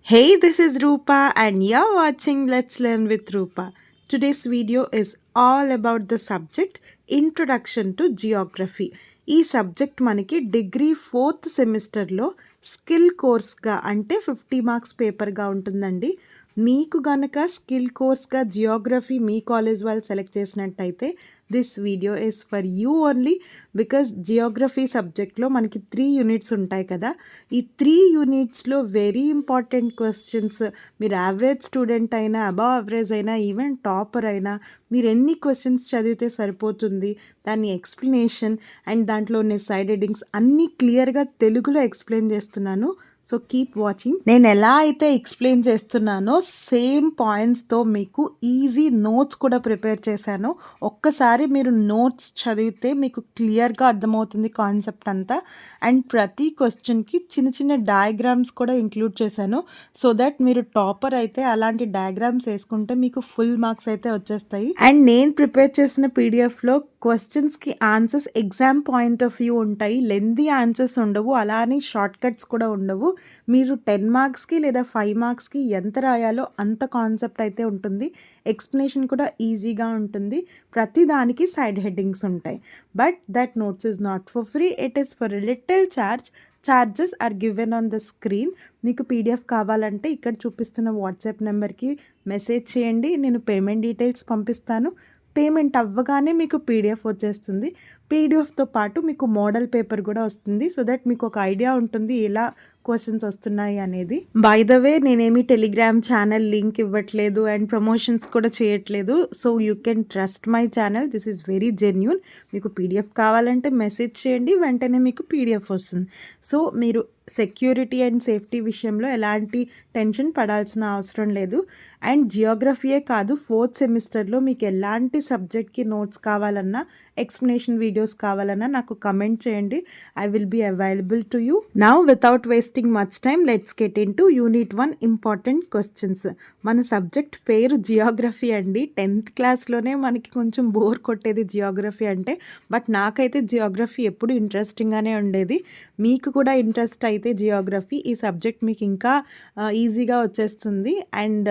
Hey, this is Rupa, and you're watching Let's Learn with Rupa. Today's video is all about the subject Introduction to Geography. ఈ subject మనకి degree 4th సెమిస్టర్లో skill కోర్స్గా అంటే 50 marks పేపర్గా ఉంటుందండి. మీకు గనక skill కోర్స్గా Geography మీ college వాళ్ళు select చేసినట్టయితే this video is for you only. Because Geography సబ్జెక్ట్లో మనకి 3 యూనిట్స్ ఉంటాయి కదా. ఈ 3 యూనిట్స్లో వెరీ ఇంపార్టెంట్ క్వశ్చన్స్, మీరు యావరేజ్ స్టూడెంట్ అయినా, అబవ్ యావరేజ్ అయినా, ఈవెన్ టాపర్ అయినా, మీరు ఎన్ని క్వశ్చన్స్ చదివితే సరిపోతుంది, దాని ఎక్స్ప్లెనేషన్ అండ్ దాంట్లో ఉన్న సైడ్ హెడ్డింగ్స్ అన్నీ క్లియర్గా తెలుగులో ఎక్స్ప్లెయిన్ చేస్తున్నాను. So keep watching. నేను ఎలా అయితే ఎక్స్ప్లెయిన్ చేస్తున్నానో సేమ్ పాయింట్స్తో మీకు ఈజీ నోట్స్ కూడా ప్రిపేర్ చేశాను. ఒక్కసారి మీరు నోట్స్ చదివితే మీకు క్లియర్గా అర్థమవుతుంది కాన్సెప్ట్ అంతా. అండ్ ప్రతి క్వశ్చన్కి చిన్న చిన్న డయాగ్రామ్స్ కూడా ఇంక్లూడ్ చేశాను. సో దట్ మీరు టాపర్ అయితే అలాంటి డయాగ్రామ్స్ వేసుకుంటే మీకు ఫుల్ మార్క్స్ అయితే వచ్చేస్తాయి. అండ్ నేను ప్రిపేర్ చేసిన పీడిఎఫ్లో క్వశ్చన్స్కి answers exam point of view ఉంటాయి. లెంతీ ఆన్సర్స్ ఉండవు, అలానే షార్ట్ కట్స్ కూడా ఉండవు. మీరు 10 మార్క్స్కి లేదా 5 మార్క్స్కి ఎంత రాయాలో అంత కాన్సెప్ట్ అయితే ఉంటుంది. ఎక్స్ప్లెనేషన్ కూడా ఈజీగా ఉంటుంది. ప్రతి దానికి సైడ్ హెడ్డింగ్స్ ఉంటాయి. But that notes is not for free, it is for little charge. Charges are given on the screen. మీకు పీడిఎఫ్ కావాలంటే ఇక్కడ చూపిస్తున్న వాట్సాప్ నెంబర్కి మెసేజ్ చేయండి, నేను పేమెంట్ డీటెయిల్స్ పంపిస్తాను. పేమెంట్ అవ్వగానే మీకు పీడిఎఫ్ వచ్చేస్తుంది. పీడిఎఫ్తో పాటు మీకు మోడల్ పేపర్ కూడా వస్తుంది. సో దట్ మీకు ఒక ఐడియా ఉంటుంది ఎలా క్వశ్చన్స్ వస్తున్నాయి అనేది. బై ద వే, నేనేమి టెలిగ్రామ్ ఛానల్ లింక్ ఇవ్వట్లేదు అండ్ ప్రమోషన్స్ కూడా చేయట్లేదు. So you can trust my channel, this is very genuine. మీకు పీడిఎఫ్ కావాలంటే మెసేజ్ చేయండి, వెంటనే మీకు పీడిఎఫ్ వస్తుంది. సో మీరు సెక్యూరిటీ అండ్ సేఫ్టీ విషయంలో ఎలాంటి టెన్షన్ పడాల్సిన అవసరం లేదు. అండ్ జియోగ్రఫీయే కాదు, 4th సెమిస్టర్లో మీకు ఎలాంటి సబ్జెక్ట్కి నోట్స్ కావాలన్నా, ఎక్స్ప్లెనేషన్ వీడియోస్ కావాలన్నా నాకు కమెంట్ చేయండి. I will be available to you. Now without wasting much time, let's get into unit 1 important questions. మన సబ్జెక్ట్ పేరు జియోగ్రఫీ అండి. 10th క్లాస్లోనే మనకి కొంచెం బోర్ కొట్టేది జియోగ్రఫీ అంటే. బట్ నాకైతే జియోగ్రఫీ ఎప్పుడు ఇంట్రెస్టింగ్గానే ఉండేది. మీకు కూడా ఇంట్రెస్ట్ అయితే జియోగ్రఫీ, ఈ సబ్జెక్ట్ మీకు ఇంకా ఈజీగా వచ్చేస్తుంది. అండ్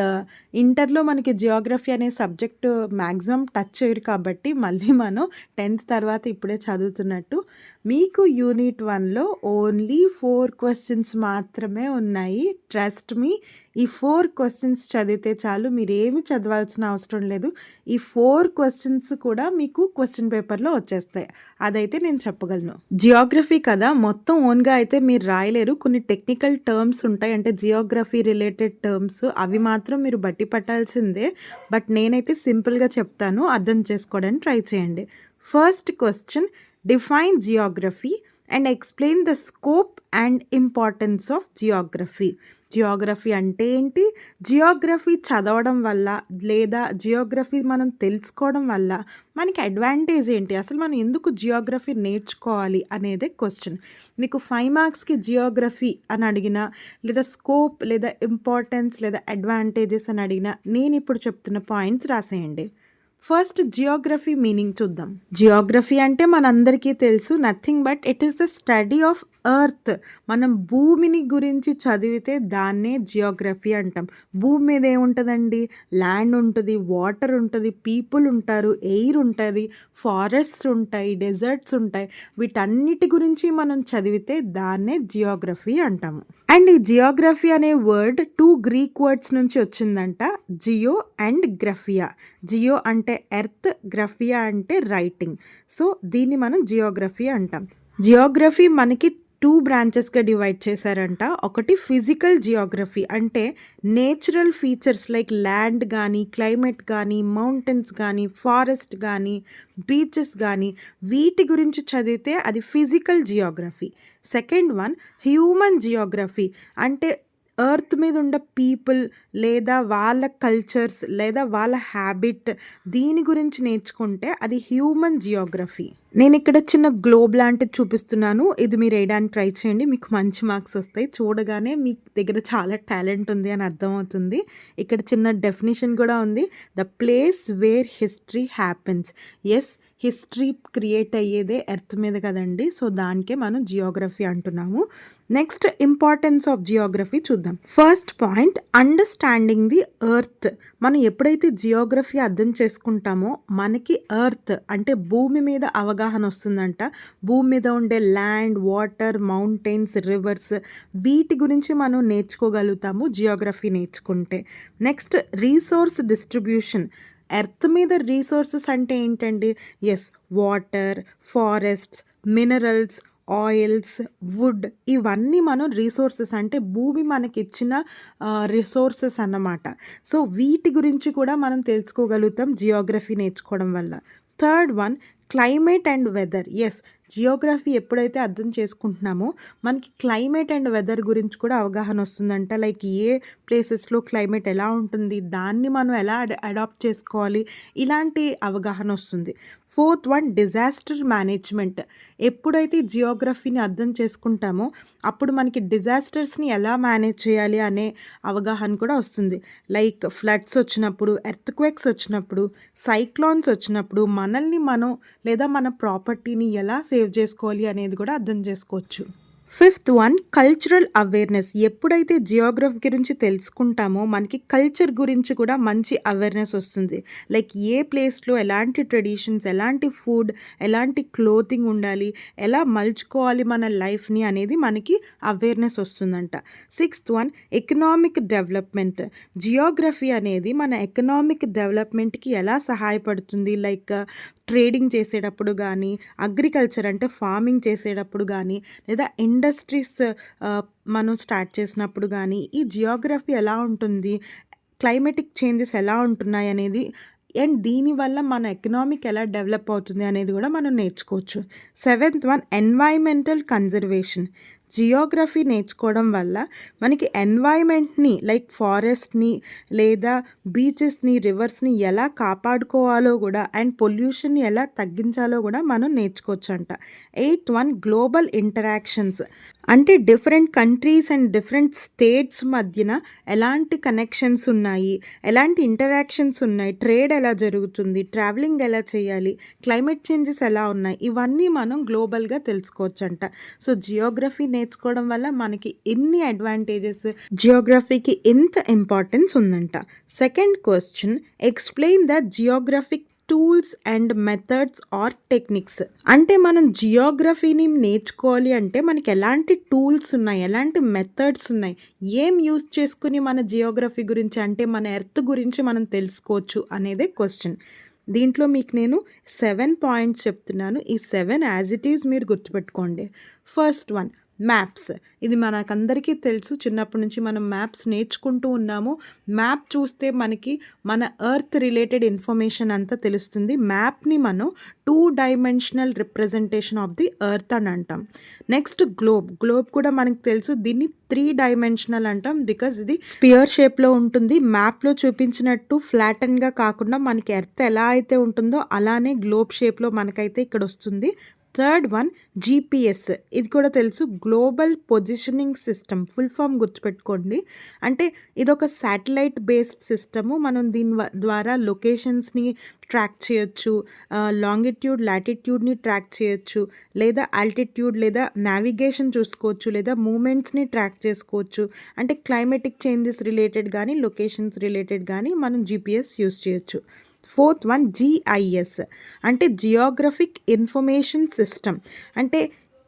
ఇంటర్లో మనకి జియోగ్రఫీ అనే సబ్జెక్టు మ్యాక్సిమం టచ్ చేయరు కాబట్టి మళ్ళీ మనం 10th తర్వాత ఇప్పుడే చదువుతున్నట్టు. మీకు యూనిట్ 1లో ఓన్లీ 4 క్వశ్చన్స్ మాత్రమే ఉన్నాయి. ట్రస్ట్ మీ, ఈ 4 క్వశ్చన్స్ చదివితే చాలు, మీరు ఏమి చదవాల్సిన అవసరం లేదు. ఈ 4 క్వశ్చన్స్ కూడా మీకు క్వశ్చన్ పేపర్లో వచ్చేస్తాయి, అదైతే నేను చెప్పగలను. జియోగ్రఫీ కదా, మొత్తం ఓన్గా అయితే మీరు రాయలేరు. కొన్ని టెక్నికల్ టర్మ్స్ ఉంటాయి, అంటే జియోగ్రఫీ రిలేటెడ్ టర్మ్స్, అవి మాత్రం మీరు బట్టి పట్టాల్సిందే. బట్ నేనైతే సింపుల్గా చెప్తాను, అర్థం చేసుకోవడానికి ట్రై చేయండి. First question, define Geography and explain the scope and importance of Geography. Geography అంటే ఏంటి, జియోగ్రఫీ చదవడం వల్ల లేదా జియోగ్రఫీ మనం తెలుసుకోవడం వల్ల మనకి అడ్వాంటేజ్ ఏంటి, అసలు మనం ఎందుకు జియోగ్రఫీ నేర్చుకోవాలి అనేదే క్వశ్చన్. మీకు 5 మార్క్స్కి జియోగ్రఫీ అని అడిగినా, లేదా స్కోప్ లేదా ఇంపార్టెన్స్ లేదా అడ్వాంటేజెస్ అని అడిగినా, నేను ఇప్పుడు చెప్తున్న పాయింట్స్ రాసేయండి. ఫస్ట్ జియోగ్రఫీ మీనింగ్ చూద్దాం. జియోగ్రఫీ అంటే మనందరికీ తెలుసు, nothing but it is the study of earth. మనం భూమిని గురించి చదివితే దాన్నే జియోగ్రఫీ అంటాం. భూమి మీద ఏముంటుందండి, ల్యాండ్ ఉంటుంది, వాటర్ ఉంటుంది, పీపుల్ ఉంటారు, ఎయిర్ ఉంటుంది, ఫారెస్ట్స్ ఉంటాయి, డెజర్ట్స్ ఉంటాయి. వీటన్నిటి గురించి మనం చదివితే దాన్నే జియోగ్రఫీ అంటాము. అండ్ ఈ జియోగ్రఫీ అనే వర్డ్ 2 గ్రీక్ వర్డ్స్ నుంచి వచ్చిందంట, జియో అండ్ గ్రఫియా. జియో అంటే ఎర్త్, గ్రఫియా అంటే రైటింగ్. సో దీన్ని మనం జియోగ్రఫీ అంటాం. జియోగ్రఫీ మనకి 2 బ్రాంచెస్గా డివైడ్ చేశారంట. ఒకటి ఫిజికల్ జియోగ్రఫీ, అంటే నేచురల్ ఫీచర్స్ లైక్ ల్యాండ్ కానీ, క్లైమేట్ కానీ, మౌంటైన్స్ కానీ, ఫారెస్ట్ కానీ, బీచెస్ కానీ, వీటి గురించి చదివితే అది physical Geography. Second one human Geography, అంటే ఎర్త్ మీద ఉన్న పీపుల్ లేదా వాళ్ళ కల్చర్స్ లేదా వాళ్ళ హ్యాబిట్, దీని గురించి నేర్చుకుంటే అది హ్యూమన్ జియోగ్రఫీ. నేను ఇక్కడ చిన్న గ్లోబ్ లాంటిది చూపిస్తున్నాను, ఇది మీరు వేయడానికి ట్రై చేయండి, మీకు మంచి మార్క్స్ వస్తాయి. చూడగానే మీ దగ్గర చాలా టాలెంట్ ఉంది అని అర్థమవుతుంది. ఇక్కడ చిన్న డెఫినేషన్ కూడా ఉంది, the place where history happens. Yes, history create అయ్యేదే ఎర్త్ మీద కదండి. సో దానికే మనం జియోగ్రఫీ అంటున్నాము. నెక్స్ట్ ఇంపార్టెన్స్ ఆఫ్ జియోగ్రఫీ చూద్దాం. First point, understanding the earth. మనం ఎప్పుడైతే జియోగ్రఫీ అర్థం చేసుకుంటామో మనకి ఎర్త్ అంటే భూమి మీద అవగాహన వస్తుందంట. భూమి మీద ఉండే ల్యాండ్, వాటర్, మౌంటైన్స్, రివర్స్ వీటి గురించి మనం నేర్చుకోగలుగుతాము జియోగ్రఫీ నేర్చుకుంటే. Next resource distribution. ఎర్త్ మీద రీసోర్సెస్ అంటే ఏంటండి? Yes, water, forests, minerals, oils, wood, ఇవన్నీ మనం రీసోర్సెస్ అంటే భూమి మనకిచ్చిన రిసోర్సెస్ అన్నమాట. సో వీటి గురించి కూడా మనం తెలుసుకోగలుగుతాం జియోగ్రఫీ నేర్చుకోవడం వల్ల. Third one, climate and weather. Yes, geography ఎప్పుడైతే అర్థం చేసుకుంటున్నామో మనకి క్లైమేట్ అండ్ వెదర్ గురించి కూడా అవగాహన వస్తుందంట. లైక్ ఏ ప్లేసెస్లో క్లైమేట్ ఎలా ఉంటుంది, దాన్ని మనం ఎలా అడాప్ట్ చేసుకోవాలి, ఇలాంటి అవగాహన వస్తుంది. Fourth one, disaster management. ఎప్పుడైతే జియోగ్రఫీని అర్థం చేసుకుంటామో అప్పుడు మనకి డిజాస్టర్స్ని ఎలా మేనేజ్ చేయాలి అనే అవగాహన కూడా వస్తుంది. లైక్ ఫ్లడ్స్ వచ్చినప్పుడు, ఎర్త్క్వేక్స్ వచ్చినప్పుడు, సైక్లోన్స్ వచ్చినప్పుడు మనల్ని మనం లేదా మన ప్రాపర్టీని ఎలా సేవ్ చేసుకోవాలి అనేది కూడా అర్థం చేసుకోవచ్చు. Fifth one, cultural awareness. ఎప్పుడైతే జియోగ్రఫీ గురించి తెలుసుకుంటామో మనకి కల్చర్ గురించి కూడా మంచి అవేర్నెస్ వస్తుంది. లైక్ ఏ ప్లేస్లో ఎలాంటి ట్రెడిషన్స్, ఎలాంటి ఫుడ్, ఎలాంటి క్లోతింగ్ ఉండాలి, ఎలా మలుచుకోవాలి మన లైఫ్ని అనేది మనకి అవేర్నెస్ వస్తుందంట. Sixth one, economic development. Geography అనేది మన ఎకనామిక్ డెవలప్మెంట్కి ఎలా సహాయపడుతుంది, లైక్ ట్రేడింగ్ చేసేటప్పుడు కానీ, అగ్రికల్చర్ అంటే ఫార్మింగ్ చేసేటప్పుడు కానీ, లేదా ఇండస్ట్రీస్ మనం స్టార్ట్ చేసినప్పుడు కానీ ఈ జియోగ్రఫీ ఎలా ఉంటుంది, క్లైమేటిక్ చేంజెస్ ఎలా ఉంటున్నాయి అనేది, అండ్ దీనివల్ల మన ఎకనామిక్ ఎలా డెవలప్ అవుతుంది అనేది కూడా మనం నేర్చుకోవచ్చు. Seventh one, environmental conservation. Geography నేర్చుకోవడం వల్ల మనకి ఎన్వైరన్మెంట్ని లైక్ ఫారెస్ట్ని లేదా బీచెస్ని, రివర్స్ని ఎలా కాపాడుకోవాలో కూడా అండ్ పొల్యూషన్ని ఎలా తగ్గించాలో కూడా మనం నేర్చుకోవచ్చు అంట. Eighth one, global interactions. అంటే different countries and different states మధ్యన ఎలాంటి కనెక్షన్స్ ఉన్నాయి, ఎలాంటి ఇంటరాక్షన్స్ ఉన్నాయి, ట్రేడ్ ఎలా జరుగుతుంది, ట్రావెలింగ్ ఎలా చేయాలి, క్లైమేట్ చేంజెస్ ఎలా ఉన్నాయి, ఇవన్నీ మనం గ్లోబల్గా తెలుసుకోవచ్చు అంట. సో జియోగ్రఫీ నేర్చుకోవడం వల్ల మనకి ఎన్ని అడ్వాంటేజెస్, జియోగ్రఫీకి ఎంత ఇంపార్టెన్స్ ఉందంట. Second question, explain the geographic tools and methods or techniques. అంటే మనం జియోగ్రఫీని నేర్చుకోవాలి అంటే మనకి ఎలాంటి టూల్స్ ఉన్నాయి, ఎలాంటి మెథడ్స్ ఉన్నాయి, ఏం యూస్ చేసుకుని మన జియోగ్రఫీ గురించి అంటే మన ఎర్త్ గురించి మనం తెలుసుకోవచ్చు అనేదే క్వశ్చన్. దీంట్లో మీకు నేను 7 పాయింట్స్ చెప్తున్నాను. ఈ 7 యాజ్ ఇట్ ఈజ్ మీరు గుర్తుపెట్టుకోండి. First one, maps. ఇది మనకందరికీ తెలుసు, చిన్నప్పటి నుంచి మనం మ్యాప్స్ నేర్చుకుంటూ ఉన్నాము. మ్యాప్ చూస్తే మనకి మన ఎర్త్ రిలేటెడ్ ఇన్ఫర్మేషన్ అంతా తెలుస్తుంది. మ్యాప్ని మనం 2 dimensional representation of the earth అని అంటాం. Next globe. గ్లోబ్ కూడా మనకు తెలుసు, దీన్ని 3 డైమెన్షనల్ అంటాం బికాజ్ ఇది స్పియర్ షేప్లో ఉంటుంది. మ్యాప్లో చూపించినట్టు ఫ్లాటన్గా కాకుండా మనకి ఎర్త్ ఎలా అయితే ఉంటుందో అలానే గ్లోబ్ షేప్లో మనకైతే ఇక్కడ వస్తుంది. Third one, GPS. ఇది కూడా తెలుసు, global positioning system. Full form గుర్తుపెట్టుకోండి. అంటే ఇదొక శాటిలైట్ బేస్డ్ సిస్టము. మనం దీని ద్వారా లొకేషన్స్ని ట్రాక్ చేయొచ్చు, లాంగిట్యూడ్, లాటిట్యూడ్ని ట్రాక్ చేయొచ్చు, లేదా ఆల్టిట్యూడ్ లేదా నావిగేషన్ చూసుకోవచ్చు, లేదా మూమెంట్స్ని ట్రాక్ చేసుకోవచ్చు. అంటే క్లైమేటిక్ చేంజెస్ రిలేటెడ్ కానీ, లొకేషన్స్ రిలేటెడ్ కానీ మనం జీపీఎస్ యూస్ చేయొచ్చు. Fourth one, GIS. అంటే జియోగ్రఫిక్ ఇన్ఫర్మేషన్ సిస్టమ్. అంటే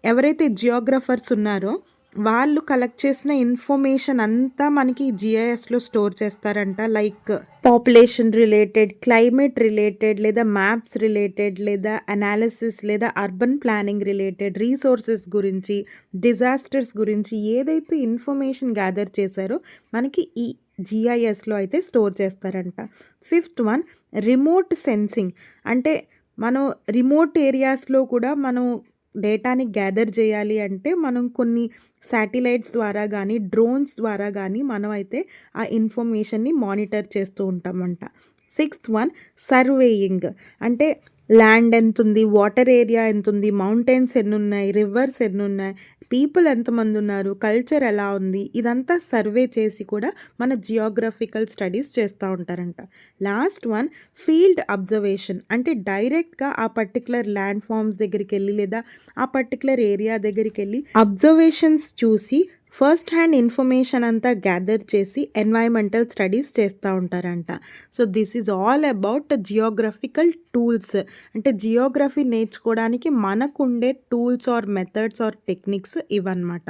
ఎవరైతే జియోగ్రఫర్స్ ఉన్నారో వాళ్ళు కలెక్ట్ చేసిన ఇన్ఫర్మేషన్ అంతా మనకి జిఐఎస్లో స్టోర్ చేస్తారంట. Like population related, climate related, లేదా మ్యాప్స్ రిలేటెడ్, లేదా అనాలిసిస్, లేదా అర్బన్ ప్లానింగ్ రిలేటెడ్, రీసోర్సెస్ గురించి, డిజాస్టర్స్ గురించి ఏదైతే ఇన్ఫర్మేషన్ గ్యాదర్ చేశారో మనకి ఈ జిఐఎస్లో అయితే స్టోర్ చేస్తారంట. Fifth one, remote sensing. అంటే మనం రిమోట్ ఏరియాస్లో కూడా మనం డేటాని గ్యాదర్ చేయాలి అంటే మనం కొన్ని శాటిలైట్స్ ద్వారా కానీ, డ్రోన్స్ ద్వారా కానీ మనం అయితే ఆ ఇన్ఫర్మేషన్ని మానిటర్ చేస్తూ ఉంటామంట. Sixth one, surveying. అంటే ల్యాండ్ ఎంత ఉంది, వాటర్ ఏరియా ఎంత ఉంది, మౌంటైన్స్ ఎన్ని ఉన్నాయి, రివర్స్ ఎన్ని ఉన్నాయి, పీపుల్ ఎంతమంది ఉన్నారు, కల్చర్ ఎలా ఉంది, ఇదంతా సర్వే చేసి కూడా మన జియోగ్రఫికల్ స్టడీస్ చేస్తూ ఉంటారంట. లాస్ట్ వన్ ఫీల్డ్ అబ్జర్వేషన్, అంటే డైరెక్ట్గా ఆ పర్టికులర్ ల్యాండ్ ఫామ్స్ దగ్గరికి వెళ్ళి లేదా ఆ పర్టికులర్ ఏరియా దగ్గరికి వెళ్ళి అబ్జర్వేషన్స్ చూసి ఫస్ట్ హ్యాండ్ ఇన్ఫర్మేషన్ అంతా గ్యాదర్ చేసి ఎన్వైరన్మెంటల్ స్టడీస్ చేస్తూ ఉంటారంట. So this is all about geographical tools. అంటే జియోగ్రఫీ నేర్చుకోవడానికి మనకుండే tools or methods or techniques ఇవన్నమాట.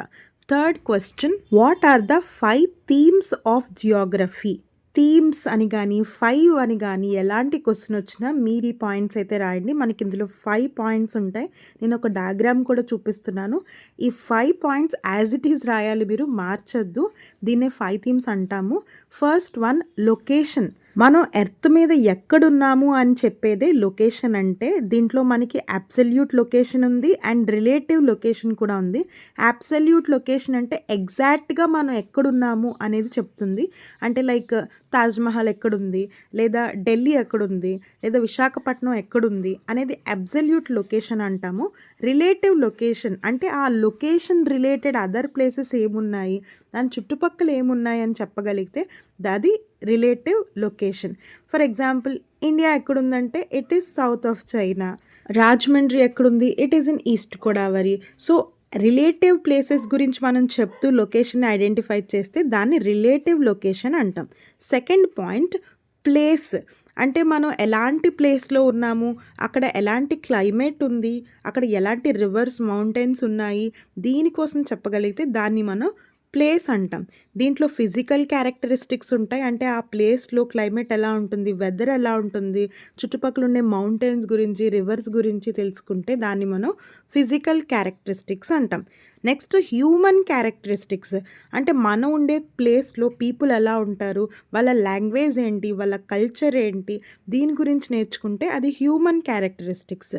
Third question, what are the 5 themes of geography? Themes అని కానీ 5 అని కానీ ఎలాంటి క్వశ్చన్ వచ్చినా మీరు ఈ పాయింట్స్ అయితే రాయండి. మనకి ఇందులో 5 పాయింట్స్ ఉంటాయి. నేను ఒక డయాగ్రామ్ కూడా చూపిస్తున్నాను. ఈ 5 పాయింట్స్ యాజ్ ఇట్ ఈజ్ రాయాలి, మీరు మార్చొద్దు. దీన్నే 5 థీమ్స్ అంటాము. First one, location. మనం ఎర్త్ మీద ఎక్కడున్నాము అని చెప్పేదే లొకేషన్. అంటే దీంట్లో మనకి అబ్సల్యూట్ లొకేషన్ ఉంది అండ్ రిలేటివ్ లొకేషన్ కూడా ఉంది. అబ్సల్యూట్ లొకేషన్ అంటే ఎగ్జాక్ట్గా మనం ఎక్కడున్నాము అనేది చెప్తుంది. అంటే లైక్ తాజ్మహల్ ఎక్కడుంది, లేదా ఢిల్లీ ఎక్కడుంది, లేదా విశాఖపట్నం ఎక్కడుంది అనేది అబ్సల్యూట్ లొకేషన్ అంటాము. రిలేటివ్ లొకేషన్ అంటే ఆ లొకేషన్ రిలేటెడ్ అదర్ ప్లేసెస్ ఏమున్నాయి, దాని చుట్టుపక్కల ఏమున్నాయి అని చెప్పగలిగితే అది relative location. For example, India ఎక్కడుందంటే it is south of China. Rajahmundry ఎక్కడుంది, it is in East Godavari. So relative places గురించి మనం చెప్తూ లొకేషన్ ఐడెంటిఫై చేస్తే దాన్ని రిలేటివ్ లొకేషన్ అంటాం. Second point, place. అంటే మనం ఎలాంటి ప్లేస్లో ఉన్నాము, అక్కడ ఎలాంటి క్లైమేట్ ఉంది, అక్కడ ఎలాంటి రివర్స్, మౌంటైన్స్ ఉన్నాయి, దీనికోసం చెప్పగలిగితే దాన్ని మనం ప్లేస్ అంటాం. దీంట్లో ఫిజికల్ క్యారెక్టరిస్టిక్స్ ఉంటాయి. అంటే ఆ ప్లేస్లో క్లైమేట్ ఎలా ఉంటుంది, వెదర్ ఎలా ఉంటుంది, చుట్టుపక్కల ఉండే మౌంటైన్స్ గురించి, రివర్స్ గురించి తెలుసుకుంటే దాన్ని మనం ఫిజికల్ క్యారెక్టరిస్టిక్స్ అంటాం. Next, human characteristics. అంటే మనం ఉండే ప్లేస్లో పీపుల్ ఎలా ఉంటారు, వాళ్ళ లాంగ్వేజ్ ఏంటి, వాళ్ళ కల్చర్ ఏంటి, దీని గురించి నేర్చుకుంటే అది human characteristics.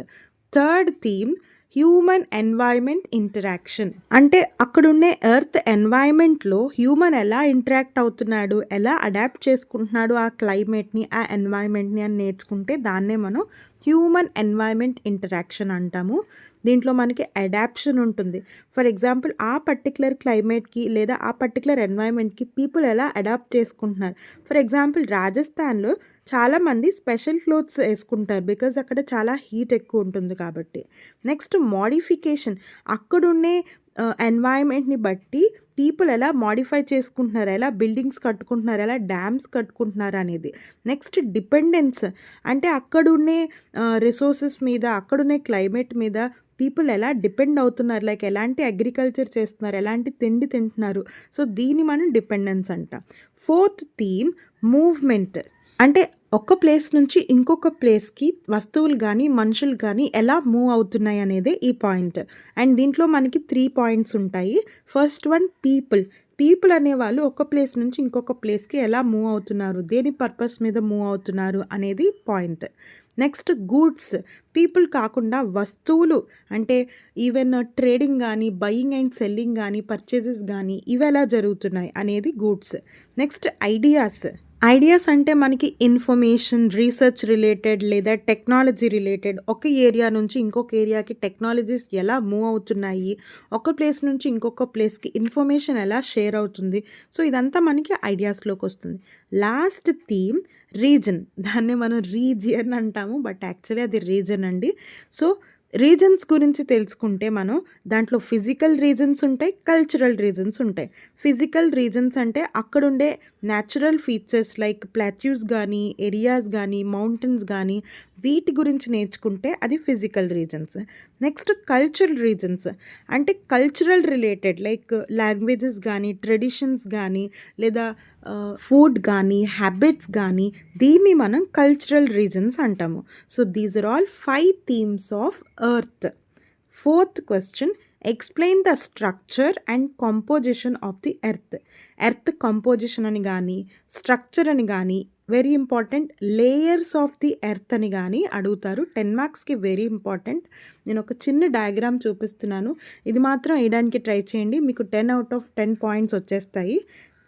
Third theme, human environment interaction. అంటే అక్కడుండే ఎర్త్ ఎన్వైర్మెంట్లో హ్యూమన్ ఎలా ఇంటరాక్ట్ అవుతున్నాడు, ఎలా అడాప్ట్ చేసుకుంటున్నాడు ఆ క్లైమేట్ని, ఆ ఎన్వైర్మెంట్ని అని నేర్చుకుంటే దాన్నే మనం హ్యూమన్ ఎన్వైర్మెంట్ ఇంటరాక్షన్ అంటాము. దీంట్లో మనకి అడాప్షన్ ఉంటుంది. ఫర్ ఎగ్జాంపుల్, ఆ పర్టికులర్ క్లైమేట్కి లేదా ఆ పర్టికులర్ ఎన్వైర్మెంట్కి పీపుల్ ఎలా అడాప్ట్ చేసుకుంటున్నారు. ఫర్ ఎగ్జాంపుల్, రాజస్థాన్లో చాలామంది స్పెషల్ క్లోత్స్ వేసుకుంటారు బికాజ్ అక్కడ చాలా హీట్ ఎక్కువ ఉంటుంది కాబట్టి. Next, modification. అక్కడున్నే ఎన్వైర్మెంట్ని బట్టి పీపుల్ ఎలా మోడిఫై చేసుకుంటున్నారు, ఎలా బిల్డింగ్స్ కట్టుకుంటున్నారు, ఎలా డ్యామ్స్ కట్టుకుంటున్నారు అనేది. Next, dependence. అంటే అక్కడున్నే రిసోర్సెస్ మీద, అక్కడున్నే క్లైమేట్ మీద పీపుల్ ఎలా డిపెండ్ అవుతున్నారు, లైక్ ఎలాంటి అగ్రికల్చర్ చేస్తున్నారు, ఎలాంటి తిండి తింటున్నారు. సో దీన్ని మనం డిపెండెన్స్ అంటాం. Fourth theme, movement. అంటే ఒక ప్లేస్ నుంచి ఇంకొక ప్లేస్కి వస్తువులు కానీ మనుషులు కానీ ఎలా మూవ్ అవుతున్నాయి అనేదే ఈ పాయింట్. అండ్ దీంట్లో మనకి 3 పాయింట్స్ ఉంటాయి. First one, people. పీపుల్ అనేవాళ్ళు ఒక ప్లేస్ నుంచి ఇంకొక ప్లేస్కి ఎలా మూవ్ అవుతున్నారు, దేని పర్పస్ మీద మూవ్ అవుతున్నారు అనేది పాయింట్. Next, goods. పీపుల్ కాకుండా వస్తువులు, అంటే ఈవెన్ ట్రేడింగ్ కానీ, బయింగ్ అండ్ సెల్లింగ్ కానీ, పర్చేజెస్ కానీ ఇవి ఎలా జరుగుతున్నాయి అనేది గూడ్స్. Next, ideas. ఐడియాస్ అంటే మనకి ఇన్ఫర్మేషన్, రీసెర్చ్ రిలేటెడ్ లేదా టెక్నాలజీ రిలేటెడ్, ఒక ఏరియా నుంచి ఇంకొక ఏరియాకి టెక్నాలజీస్ ఎలా మూవ్ అవుతున్నాయి, ఒక ప్లేస్ నుంచి ఇంకొక ప్లేస్కి ఇన్ఫర్మేషన్ ఎలా షేర్ అవుతుంది. సో ఇదంతా మనకి ఐడియాస్లోకి వస్తుంది. Last theme, reason. దాన్ని మనం రీజియన్ అంటాము, బట్ యాక్చువల్లీ అది రీజన్ అండి. సో రీజన్స్ గురించి తెలుసుకుంటే మనం దాంట్లో ఫిజికల్ రీజన్స్ ఉంటాయి, కల్చరల్ రీజన్స్ ఉంటాయి. ఫిజికల్ రీజన్స్ అంటే అక్కడుండే న్యాచురల్ ఫీచర్స్ లైక్ ప్లాట్యూస్ కానీ, ఏరియాస్ కానీ, మౌంటైన్స్ కానీ, వీటి గురించి నేర్చుకుంటే అది physical reasons. Next, cultural reasons అంటే కల్చరల్ రిలేటెడ్ లైక్ లాంగ్వేజెస్ కానీ, ట్రెడిషన్స్ కానీ, లేదా ఫుడ్ కానీ, హ్యాబిట్స్ కానీ, దీన్ని మనం కల్చరల్ రీజన్స్ అంటాము. So these are all 5 themes of earth. Fourth question, explain the structure and composition of the earth. Earth composition అని కానీ, స్ట్రక్చర్ అని కానీ, very important, layers of the earth అని కానీ అడుగుతారు. 10 మార్క్స్కి వెరీ ఇంపార్టెంట్. నేను ఒక చిన్న డయాగ్రామ్ చూపిస్తున్నాను, ఇది మాత్రం వేయడానికి ట్రై చేయండి, మీకు 10 out of 10 పాయింట్స్ వచ్చేస్తాయి.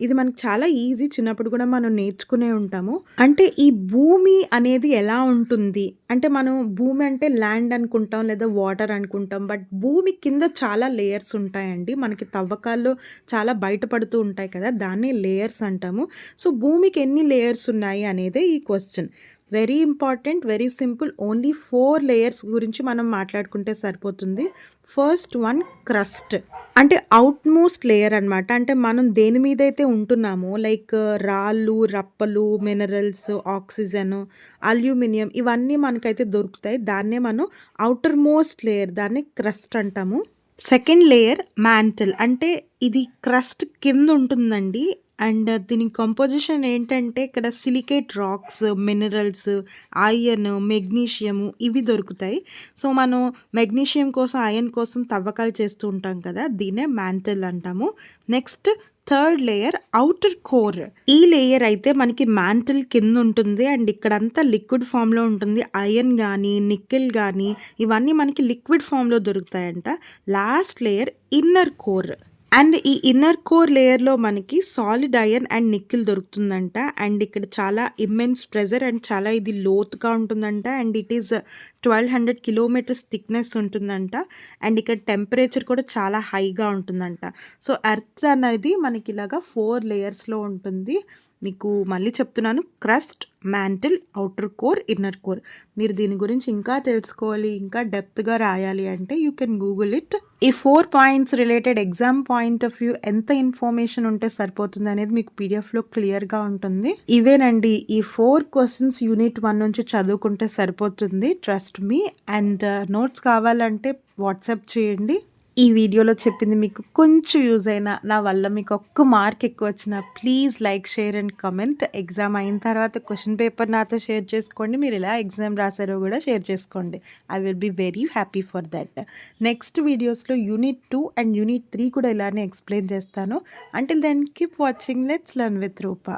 ఇది మనకు చాలా ఈజీ. చిన్నప్పుడు కూడా మనం నేర్చుకునే ఉంటాము. అంటే ఈ భూమి అనేది ఎలా ఉంటుంది? అంటే మనం భూమి అంటే ల్యాండ్ అనుకుంటాం లేదా వాటర్ అనుకుంటాం. బట్ భూమి కింద చాలా లేయర్స్ ఉంటాయండి. మనకి తవ్వకాల్లో చాలా బయటపడుతూ ఉంటాయి కదా! దాన్నే లేయర్స్ అంటాము. సో, భూమికి ఎన్ని లేయర్స్ ఉన్నాయి అనేదే ఈ question. Very important, very simple. Only 4 layers గురించి మనం మాట్లాడుకుంటే సరిపోతుంది. First one crust. అంటే ఔట్ మోస్ట్ లేయర్ అనమాట. అంటే మనం దేని మీదైతే ఉంటున్నామో లైక్ రాళ్ళు, రప్పలు, మినరల్స్, ఆక్సిజన్, అల్యూమినియం ఇవన్నీ మనకైతే దొరుకుతాయి. దాన్నే మనం ఔటర్ మోస్ట్ లేయర్, దాన్ని క్రస్ట్ అంటాము. Second layer mantle. అంటే ఇది క్రస్ట్ కింద ఉంటుందండి. అండ్ దీని కంపోజిషన్ ఏంటంటే ఇక్కడ silicate rocks, minerals, iron, magnesium ఇవి దొరుకుతాయి. సో, మనం మెగ్నీషియం కోసం, ఐరన్ కోసం తవ్వకాలు చేస్తూ ఉంటాం కదా! దీన్నే మ్యాంటిల్ అంటాము. Next third layer outer core. ఈ లేయర్ అయితే మనకి మ్యాంటిల్ కింద ఉంటుంది. అండ్ ఇక్కడంతా లిక్విడ్ ఫామ్‌లో ఉంటుంది. ఐరన్ గానీ, నికెల్ గానీ ఇవన్నీ మనకి లిక్విడ్ ఫామ్‌లో దొరుకుతాయంట. Last layer inner core. And ఈ ఇన్నర్ కోర్ లేయర్‌లో మనకి సాలిడ్ ఐరన్ అండ్ నికెల్ దొరుకుతుందంట. అండ్ ఇక్కడ చాలా ఇమ్మెన్స్ ప్రెషర్ అండ్ చాలా ఇది లోతుగా ఉంటుందంట. అండ్ ఇట్ ఈస్ 1200 కిలోమీటర్స్ థిక్‌నెస్ ఉంటుందంట. అండ్ ఇక్కడ టెంపరేచర్ కూడా చాలా హైగా ఉంటుందంట. సో, ఎర్త్ అనేది మనకి ఇలాగా 4 లేయర్స్‌లో ఉంటుంది. మీకు మళ్ళీ చెప్తున్నాను. Crust, mantle, outer core, inner core. మీరు దీని గురించి ఇంకా తెలుసుకోవాలి, ఇంకా డెప్త్‌గా రాయాలి అంటే యూ కెన్ గూగుల్ ఇట్. ఈ 4 points related exam point of view ఎంత ఇన్ఫర్మేషన్ ఉంటే సరిపోతుంది అనేది మీకు పీడిఎఫ్‌లో క్లియర్‌గా ఉంటుంది. ఇవేనండి ఈ 4 క్వెషన్స్ యూనిట్ 1 నుంచి చదువుకుంటే సరిపోతుంది. Trust me. అండ్ నోట్స్ కావాలంటే వాట్సాప్ చేయండి. ఈ వీడియోలో చెప్పింది మీకు కొంచెం యూజ్ అయినా, నా వల్ల మీకు ఒక్క మార్క్ ఎక్కువ వచ్చినా please like, share and comment. Exam అయిన తర్వాత క్వెషన్ పేపర్ నాతో షేర్ చేసుకోండి. మీరు ఎలా ఎగ్జామ్ రాసారో కూడా షేర్ చేసుకోండి. I will be very happy for that. Next వీడియోస్లో యూనిట్ 2 అండ్ యూనిట్ 3 కూడా ఇలానే ఎక్స్ప్లెయిన్ చేస్తాను. Until then keep watching. Let's learn with Roopa.